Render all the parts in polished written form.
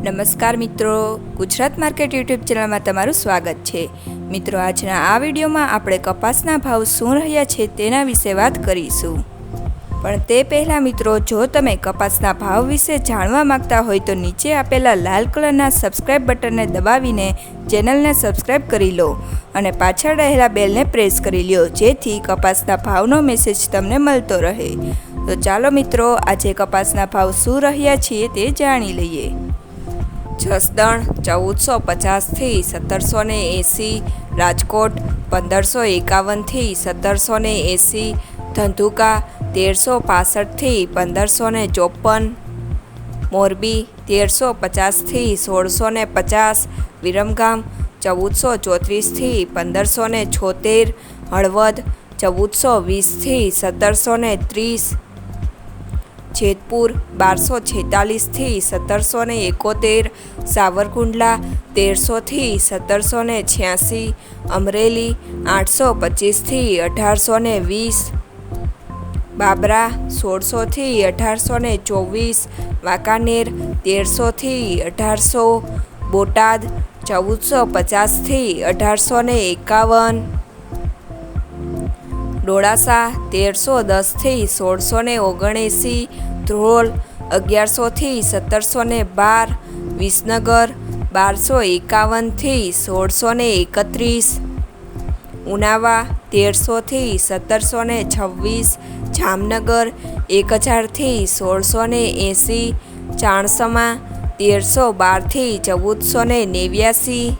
નમસ્કાર મિત્રો, Gujarat market YouTube ચેનલમાં તમારું સ્વાગત છે। મિત્રો, આજના આ વિડીયોમાં આપણે કપાસના ભાવ શું રહ્યા છે તેના વિશે વાત કરીશું। પણ તે પહેલાં મિત્રો, જો તમે કપાસના ભાવ વિશે જાણવા માંગતા હોય તો નીચે આપેલા લાલ કલરના સબસ્ક્રાઇબ બટનને દબાવીને ચેનલને સબસ્ક્રાઇબ કરી લો અને પાછળ રહેલા બેલને પ્રેસ કરી લો, જેથી કપાસના ભાવનો મેસેજ તમને મળતો રહે। તો ચાલો મિત્રો, આજે કપાસના ભાવ શું રહ્યા છે તે જાણી લઈએ। જસદણ 1450 થી 1780, રાજકોટ 1551 થી 1780, ધંધુકા 1365 થી 1554, મોરબી 1350 થી 1650, વિરમગામ 1434 થી 1576, હળવદ 1420 થી 1730, જેતપુર 1246 થી 1771, સાવરકુંડલા 1300 થી 1786, અમરેલી 825 થી 1820, બાબરા 1600 થી 1824, વાંકાનેર 1300 થી 1800, બોટાદ 1450 થી 1851, ડોળાસા 1310 થી 1679, ધ્રોલ 1100 થી 1712, વિસનગર 1251 થી 1631, ઉનાવા 1300 થી 1726, જામનગર 1000 થી 1680, ચાણસમા 1312 થી 1489,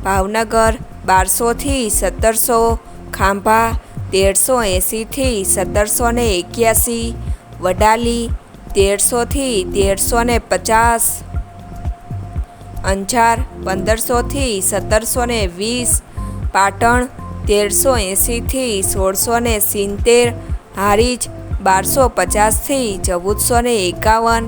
ભાવનગર 1200 થી 1700, ખાંભા 1380 થી 1781, વડાલી 1300 થી 1350, અંજાર 1500 થી 1720, પાટણ 1380 થી 1670, હારીજ 1250 થી 1451,